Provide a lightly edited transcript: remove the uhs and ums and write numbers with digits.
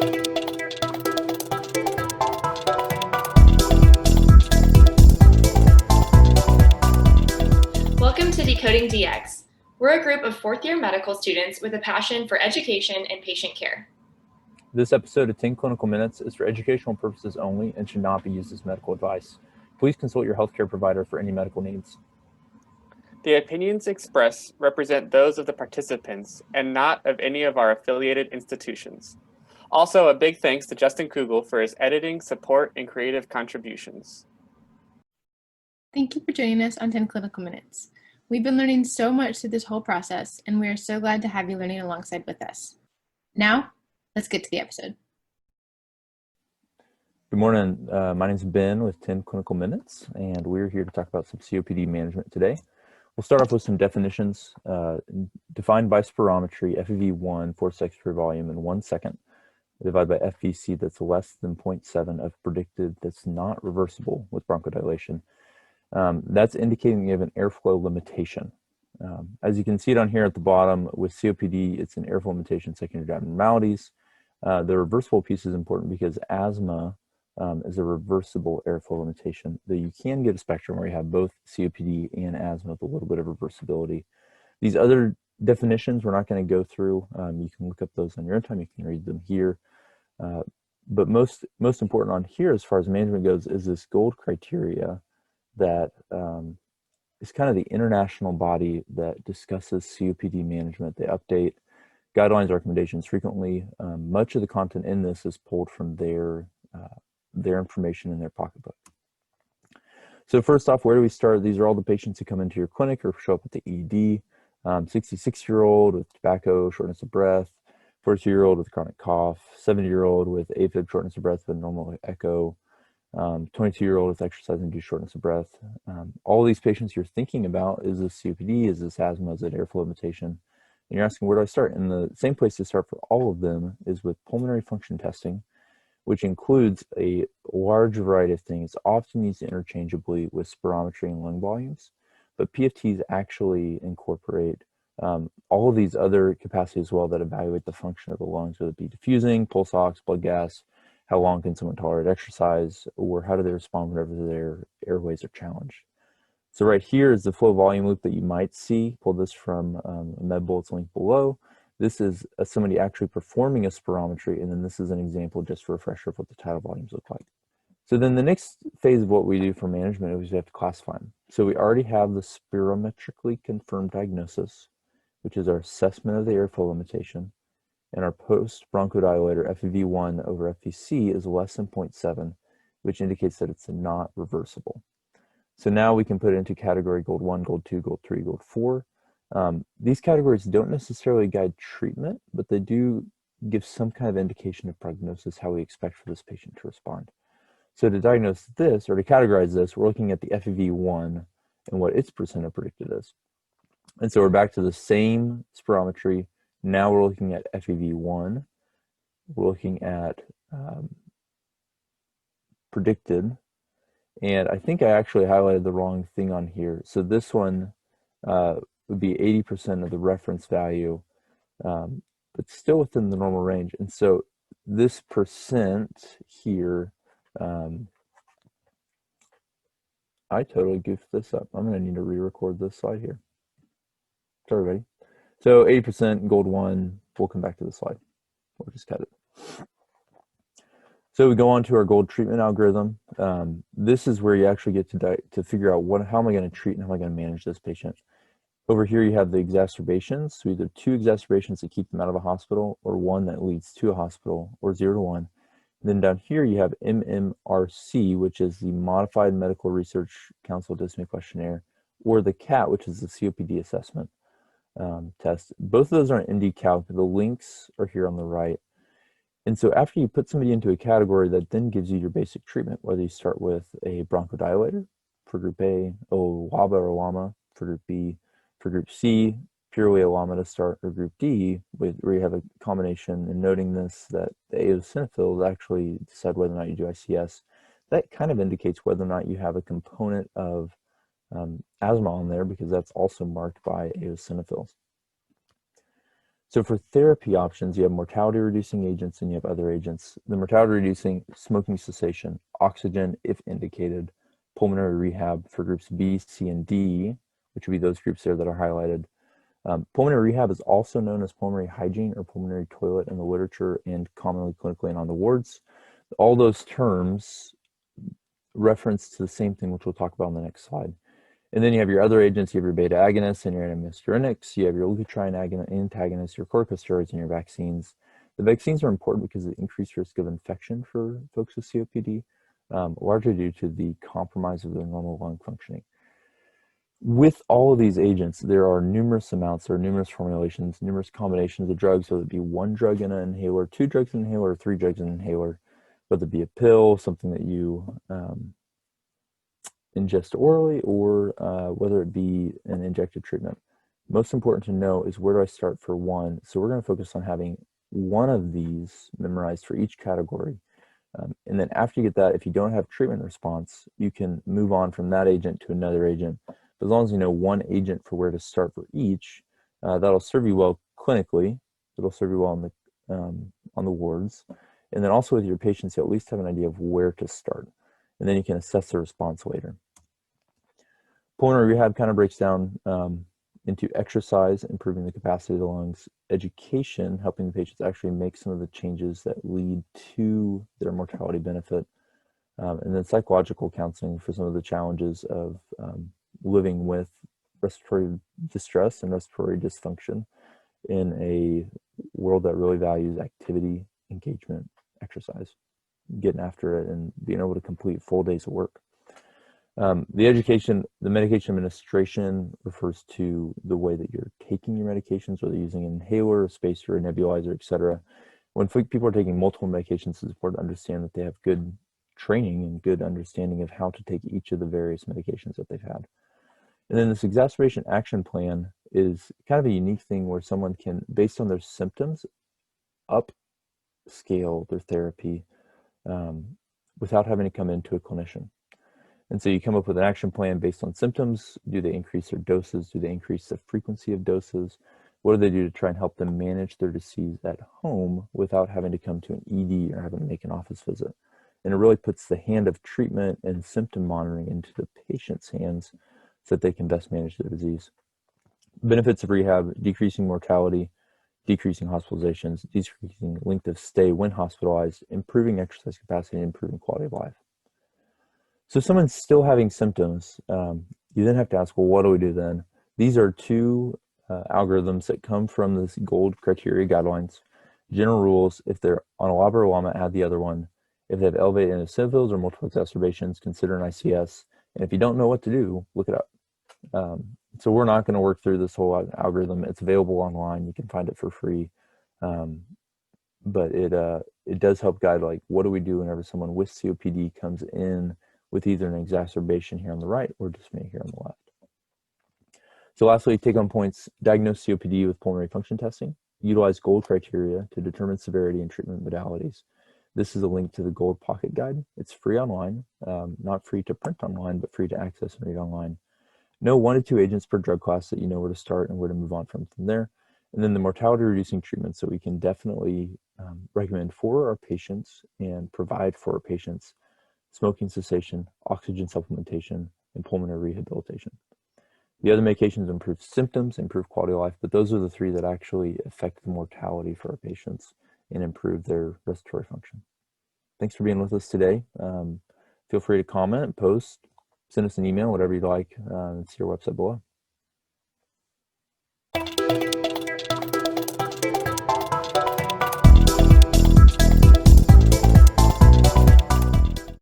Welcome to Decoding DX. We're a group of fourth-year medical students with a passion for education and patient care. This episode of 10 Clinical Minutes is for educational purposes only and should not be used as medical advice. Please consult your healthcare provider for any medical needs. The opinions expressed represent those of the participants and not of any of our affiliated institutions. Also, a big thanks to Justin Kugel for his editing, support, and creative contributions. Thank you for joining us on 10 Clinical Minutes. We've been learning so much through this whole process, and we are so glad to have you learning alongside with us. Now, let's get to the episode. Good morning. My name is Ben with 10 Clinical Minutes, and we're here to talk about some COPD management today. We'll start off with some definitions. Defined by spirometry, FEV1, forced expiratory volume in 1 second, divided by FVC that's less than 0.7 of predicted that's not reversible with bronchodilation. That's indicating you have an airflow limitation. As you can see down here at the bottom, with COPD, it's an airflow limitation secondary to abnormalities. The reversible piece is important because asthma is a reversible airflow limitation, though you can get a spectrum where you have both COPD and asthma with a little bit of reversibility. These other definitions we're not going to go through. You can look up those on your own time. You can read them here. But most important on here as far as management goes is this GOLD criteria that is kind of the international body that discusses COPD management. They update guidelines, recommendations frequently. Much of the content in this is pulled from their information in their pocketbook. So first off, where do we start? These are all the patients who come into your clinic or show up at the ED. 66-year-old with tobacco, shortness of breath, 42-year-old with chronic cough, 70-year-old with AFib, shortness of breath with normal echo, 22-year-old with exercise-induced shortness of breath. All these patients you're thinking about, is this COPD, is this asthma, is it airflow limitation? And you're asking, where do I start? And the same place to start for all of them is with pulmonary function testing, which includes a large variety of things, often used interchangeably with spirometry and lung volumes. But PFTs actually incorporate all of these other capacities as well that evaluate the function of the lungs, whether it be diffusing, pulse ox, blood gas, how long can someone tolerate exercise, or how do they respond whenever their airways are challenged. So right here is the flow volume loop that you might see. Pull this from a med bullets link below. This is somebody actually performing a spirometry, and then this is an example just for a refresher of what the tidal volumes look like. So then the next phase of what we do for management is we have to classify them. So we already have the spirometrically confirmed diagnosis, which is our assessment of the airflow limitation. And our post-bronchodilator FEV1 over FVC is less than 0.7, which indicates that it's not reversible. So now we can put it into category GOLD 1, GOLD 2, GOLD 3, GOLD 4. These categories don't necessarily guide treatment, but they do give some kind of indication of prognosis, how we expect for this patient to respond. So to diagnose this, or to categorize this, we're looking at the FEV1 and what its percent of predicted is. And so we're back to the same spirometry. Now we're looking at FEV1. We're looking at predicted. And I think I actually highlighted the wrong thing on here. So this one would be 80% of the reference value, but still within the normal range. And so this percent here, I totally goofed this up. I'm going to need to re-record this slide here. Sorry, everybody. So 80% GOLD 1, we'll come back to the slide. We'll just cut it. So we go on to our GOLD treatment algorithm. This is where you actually get to figure out how am I going to treat and how am I going to manage this patient. Over here you have the exacerbations, so either 2 exacerbations that keep them out of a hospital, or 1 that leads to a hospital, or 0 to 1. And then down here you have MMRC, which is the Modified Medical Research Council Dyspnea Questionnaire, or the CAT, which is the COPD assessment test. Both of those are in MD Calc. The links are here on the right. And so after you put somebody into a category, that then gives you your basic treatment, whether you start with a bronchodilator for group A, WABA or LAMA for group B, for group C, purely a LAMA to start, or group D, where you have a combination. And noting this, that the eosinophils actually decide whether or not you do ICS. That kind of indicates whether or not you have a component of asthma on there, because that's also marked by eosinophils. So for therapy options, you have mortality reducing agents and you have other agents. The mortality reducing, smoking cessation, oxygen if indicated, pulmonary rehab for groups B, C, and D, which would be those groups there that are highlighted. Pulmonary rehab is also known as pulmonary hygiene or pulmonary toilet in the literature and commonly clinically and on the wards. All those terms reference to the same thing, which we'll talk about on the next slide. And then you have your other agents, you have your beta agonists and your antimuscarinics, you have your leukotriene antagonists, your corticosteroids, and your vaccines. The vaccines are important because of the increased risk of infection for folks with COPD, largely due to the compromise of their normal lung functioning. With all of these agents, there are numerous amounts, there are numerous formulations, numerous combinations of drugs, whether it be one drug in an inhaler, two drugs in an inhaler, or three drugs in an inhaler, whether it be a pill, something that you ingest orally, or whether it be an injected treatment. Most important to know is where do I start for one? So we're going to focus on having one of these memorized for each category. And then after you get that, if you don't have treatment response, you can move on from that agent to another agent. But as long as you know one agent for where to start for each, that'll serve you well clinically. It'll serve you well on the wards. And then also with your patients, you at least have an idea of where to start. And then you can assess the response later. Pulmonary rehab kind of breaks down into exercise, improving the capacity of the lungs, education, helping the patients actually make some of the changes that lead to their mortality benefit, and then psychological counseling for some of the challenges of living with respiratory distress and respiratory dysfunction in a world that really values activity, engagement, exercise, getting after it, and being able to complete full days of work. The medication administration refers to the way that you're taking your medications, whether using an inhaler, a spacer, a nebulizer, etc. When people are taking multiple medications, it's important to understand that they have good training and good understanding of how to take each of the various medications that they've had. And then this exacerbation action plan is kind of a unique thing where someone can, based on their symptoms, upscale their therapy without having to come into a clinician. And so you come up with an action plan based on symptoms. Do they increase their doses? Do they increase the frequency of doses? What do they do to try and help them manage their disease at home without having to come to an ED or having to make an office visit? And it really puts the hand of treatment and symptom monitoring into the patient's hands so that they can best manage their disease. Benefits of rehab: decreasing mortality, decreasing hospitalizations, decreasing length of stay when hospitalized, improving exercise capacity, and improving quality of life. So if someone's still having symptoms, you then have to ask, well, what do we do then? These are two algorithms that come from this GOLD criteria guidelines. General rules: if they're on a LABA or LAMA, add the other one. If they have elevated eosinophils or multiple exacerbations, consider an ICS. And if you don't know what to do, look it up. So we're not going to work through this whole algorithm. It's available online. You can find it for free. But it does help guide, like, what do we do whenever someone with COPD comes in with either an exacerbation here on the right or dyspnea here on the left. So lastly, take-home points: diagnose COPD with pulmonary function testing, utilize GOLD criteria to determine severity and treatment modalities. This is a link to the GOLD Pocket Guide. It's free online, not free to print online, but free to access and read online. Know 1 to 2 agents per drug class so that you know where to start and where to move on from there. And then the mortality reducing treatments that we can definitely recommend for our patients and provide for our patients: smoking cessation, oxygen supplementation, and pulmonary rehabilitation. The other medications improve symptoms, improve quality of life, but those are the 3 that actually affect the mortality for our patients and improve their respiratory function. Thanks for being with us today. Feel free to comment, post, send us an email, whatever you'd like. See our website below.